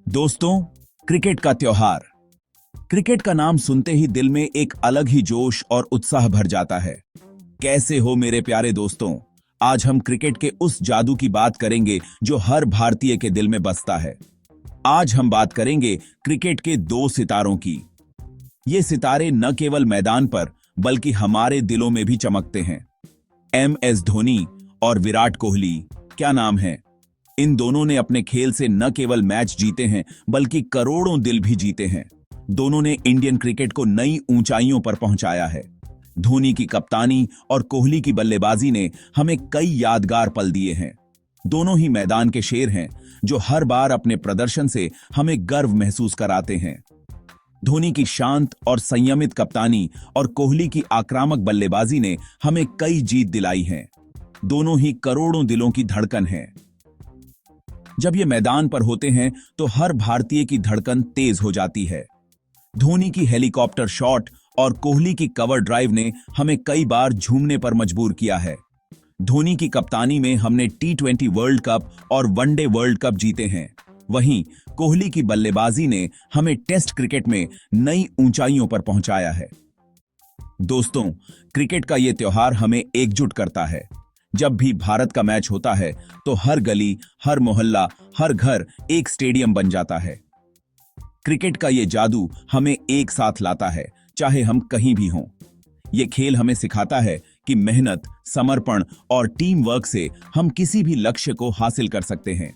दोस्तों, क्रिकेट का त्योहार। क्रिकेट का नाम सुनते ही दिल में एक अलग ही जोश और उत्साह भर जाता है। कैसे हो मेरे प्यारे दोस्तों? आज हम क्रिकेट के उस जादू की बात करेंगे जो हर भारतीय के दिल में बसता है। आज हम बात करेंगे क्रिकेट के दो सितारों की। ये सितारे न केवल मैदान पर बल्कि हमारे दिलों में भी चमकते हैं। MS धोनी और विराट कोहली, क्या नाम है। इन दोनों ने अपने खेल से न केवल मैच जीते हैं बल्कि करोड़ों दिल भी जीते हैं। दोनों ने इंडियन क्रिकेट को नई ऊंचाइयों पर पहुंचाया है। धोनी की कप्तानी और कोहली की बल्लेबाजी ने हमें कई यादगार पल दिए हैं। दोनों ही मैदान के शेर हैं जो हर बार अपने प्रदर्शन से हमें गर्व महसूस कराते हैं। धोनी की शांत और संयमित कप्तानी और कोहली की आक्रामक बल्लेबाजी ने हमें कई जीत दिलाई हैं। दोनों ही करोड़ों दिलों की धड़कन हैं। जब ये मैदान पर होते हैं तो हर भारतीय की धड़कन तेज हो जाती है। धोनी की हेलीकॉप्टर शॉट और कोहली की कवर ड्राइव ने हमें कई बार झूमने पर मजबूर किया है। धोनी की कप्तानी में हमने T20 वर्ल्ड कप और वनडे वर्ल्ड कप जीते हैं। वहीं कोहली की बल्लेबाजी ने हमें टेस्ट क्रिकेट में नई ऊंचाइयों पर पहुंचाया है। दोस्तों, क्रिकेट का यह त्योहार हमें एकजुट करता है। जब भी भारत का मैच होता है तो हर गली, हर मोहल्ला, हर घर एक स्टेडियम बन जाता है। क्रिकेट का ये जादू हमें एक साथ लाता है, चाहे हम कहीं भी हों। ये खेल हमें सिखाता है कि मेहनत, समर्पण और टीम वर्क से हम किसी भी लक्ष्य को हासिल कर सकते हैं।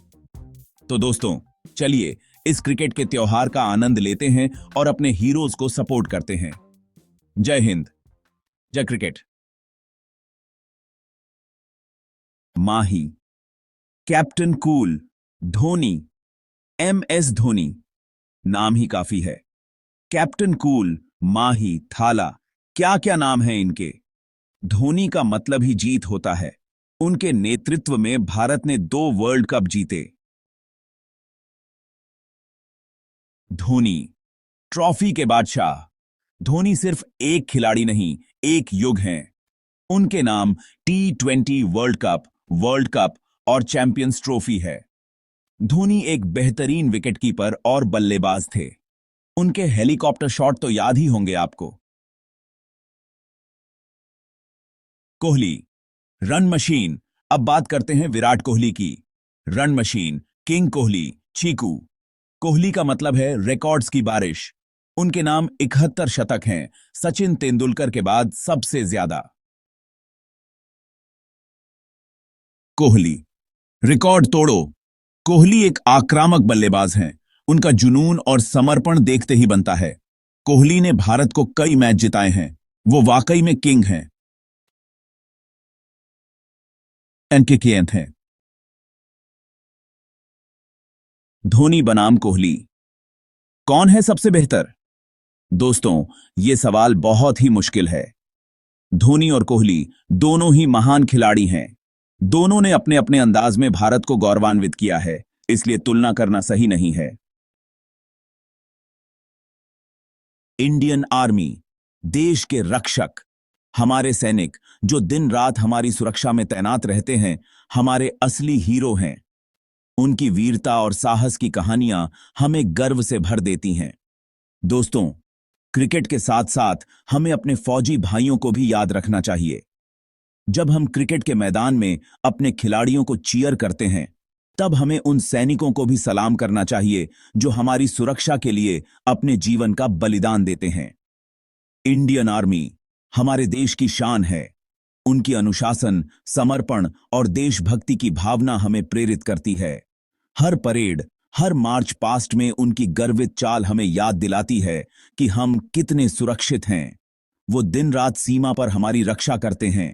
तो दोस्तों, चलिए इस क्रिकेट के त्योहार का आनंद लेते हैं और अपने हीरोज को सपोर्ट करते हैं। जय हिंद, जय cricket. Mahi, captain cool, Dhoni, MS Dhoni, नाम ही काफी है। कैप्टन कूल, माही, थाला, क्या क्या नाम है इनके। धोनी का मतलब ही जीत होता है। उनके नेतृत्व में भारत ने 2 वर्ल्ड कप जीते। धोनी, ट्रॉफी के बादशाह। धोनी सिर्फ एक खिलाड़ी नहीं, एक युग हैं। उनके नाम T20 वर्ल्ड कप और चैंपियंस ट्रॉफी है। धोनी एक बेहतरीन विकेटकीपर और बल्लेबाज थे। उनके हेलीकॉप्टर शॉट तो याद ही होंगे आपको। Kohli, run machine. अब बात करते हैं विराट कोहली की। रन मशीन, किंग कोहली, चीकू। कोहली का मतलब है रिकॉर्ड्स की बारिश। उनके नाम 71 शतक हैं, सचिन तेंदुलकर के बाद सबसे ज्यादा। कोहली, रिकॉर्ड तोड़ो। कोहली एक आक्रामक बल्लेबाज हैं। उनका जुनून और समर्पण देखते ही बनता है। कोहली ने भारत को कई मैच जिताए हैं। वो वाकई में किंग हैं। एनके हैं। धोनी बनाम कोहली, कौन है सबसे बेहतर? दोस्तों, ये सवाल बहुत ही मुश्किल है। धोनी और कोहली दोनों ही महान खिलाड़ी हैं। दोनों ने अपने अपने अंदाज में भारत को गौरवान्वित किया है, इसलिए तुलना करना सही नहीं है। इंडियन आर्मी, देश के रक्षक, हमारे सैनिक जो दिन रात हमारी सुरक्षा में तैनात रहते हैं, हमारे असली हीरो हैं। उनकी वीरता और साहस की कहानियां हमें गर्व से भर देती हैं। दोस्तों, क्रिकेट के साथ साथ हमें अपने फौजी भाइयों को भी याद रखना चाहिए। जब हम क्रिकेट के मैदान में अपने खिलाड़ियों को चीयर करते हैं, तब हमें उन सैनिकों को भी सलाम करना चाहिए जो हमारी सुरक्षा के लिए अपने जीवन का बलिदान देते हैं। इंडियन आर्मी हमारे देश की शान है। उनकी अनुशासन, समर्पण और देशभक्ति की भावना हमें प्रेरित करती है। हर परेड, हर मार्च पास्ट में उनकी गर्वित चाल हमें याद दिलाती है कि हम कितने सुरक्षित हैं। वो दिन रात सीमा पर हमारी रक्षा करते हैं।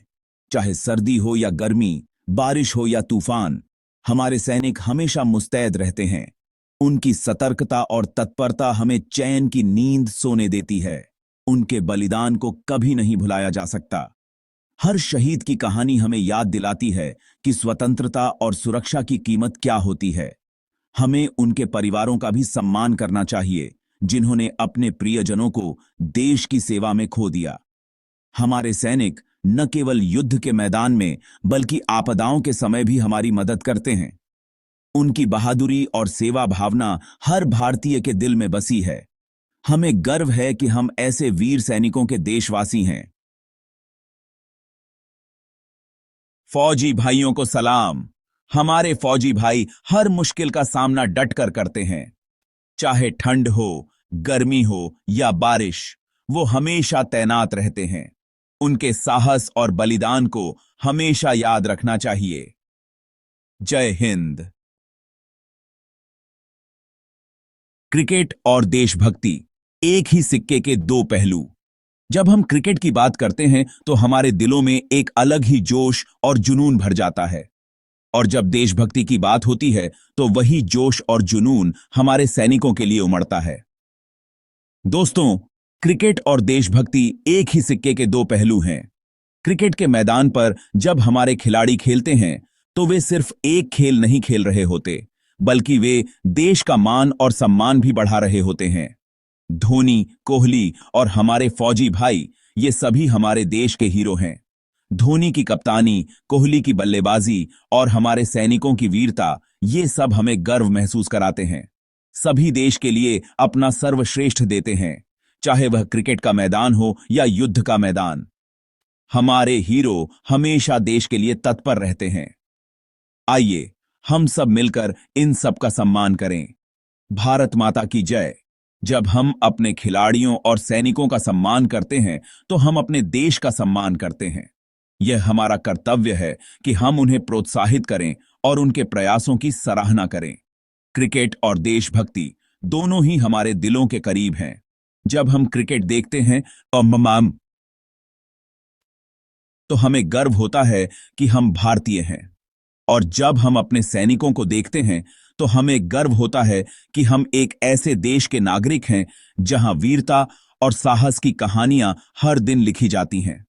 चाहे सर्दी हो या गर्मी, बारिश हो या तूफान, हमारे सैनिक हमेशा मुस्तैद रहते हैं। उनकी सतर्कता और तत्परता हमें चैन की नींद सोने देती है। उनके बलिदान को कभी नहीं भुलाया जा सकता। हर शहीद की कहानी हमें याद दिलाती है कि स्वतंत्रता और सुरक्षा की कीमत क्या होती है। हमें उनके परिवारों का भी सम्मान करना चाहिए, जिन्होंने अपने प्रियजनों को देश की सेवा में खो दिया। हमारे सैनिक न केवल युद्ध के मैदान में बल्कि आपदाओं के समय भी हमारी मदद करते हैं। उनकी बहादुरी और सेवा भावना हर भारतीय के दिल में बसी है। हमें गर्व है कि हम ऐसे वीर सैनिकों के देशवासी हैं। फौजी भाइयों को सलाम। हमारे फौजी भाई हर मुश्किल का सामना डटकर करते हैं। चाहे ठंड हो, गर्मी हो या बारिश, वो हमेशा तैनात रहते हैं। उनके साहस और बलिदान को हमेशा याद रखना चाहिए। जय हिंद। क्रिकेट और देशभक्ति एक ही सिक्के के दो पहलू। जब हम क्रिकेट की बात करते हैं तो हमारे दिलों में एक अलग ही जोश और जुनून भर जाता है, और जब देशभक्ति की बात होती है तो वही जोश और जुनून हमारे सैनिकों के लिए उमड़ता है। दोस्तों, क्रिकेट और देशभक्ति एक ही सिक्के के दो पहलू हैं। क्रिकेट के मैदान पर जब हमारे खिलाड़ी खेलते हैं तो वे सिर्फ एक खेल नहीं खेल रहे होते, बल्कि वे देश का मान और सम्मान भी बढ़ा रहे होते हैं। धोनी, कोहली और हमारे फौजी भाई, ये सभी हमारे देश के हीरो हैं। धोनी की कप्तानी, कोहली की बल्लेबाजी और हमारे सैनिकों की वीरता, ये सब हमें गर्व महसूस कराते हैं। सभी देश के लिए अपना सर्वश्रेष्ठ देते हैं, चाहे वह क्रिकेट का मैदान हो या युद्ध का मैदान। हमारे हीरो हमेशा देश के लिए तत्पर रहते हैं। आइए हम सब मिलकर इन सब का सम्मान करें। भारत माता की जय। जब हम अपने खिलाड़ियों और सैनिकों का सम्मान करते हैं तो हम अपने देश का सम्मान करते हैं। यह हमारा कर्तव्य है कि हम उन्हें प्रोत्साहित करें और उनके प्रयासों की सराहना करें। क्रिकेट और देशभक्ति दोनों ही हमारे दिलों के करीब हैं। जब हम क्रिकेट देखते हैं तो हमें गर्व होता है कि हम भारतीय हैं, और जब हम अपने सैनिकों को देखते हैं तो हमें गर्व होता है कि हम एक ऐसे देश के नागरिक हैं जहां वीरता और साहस की कहानियां हर दिन लिखी जाती हैं।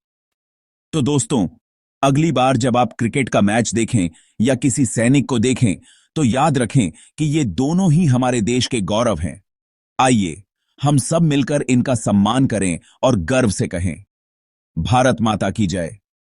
तो दोस्तों, अगली बार जब आप क्रिकेट का मैच देखें या किसी सैनिक को देखें तो याद रखें कि ये दोनों ही हमारे देश के गौरव हैं। आइए हम सब मिलकर इनका सम्मान करें और गर्व से कहें, भारत माता की जय।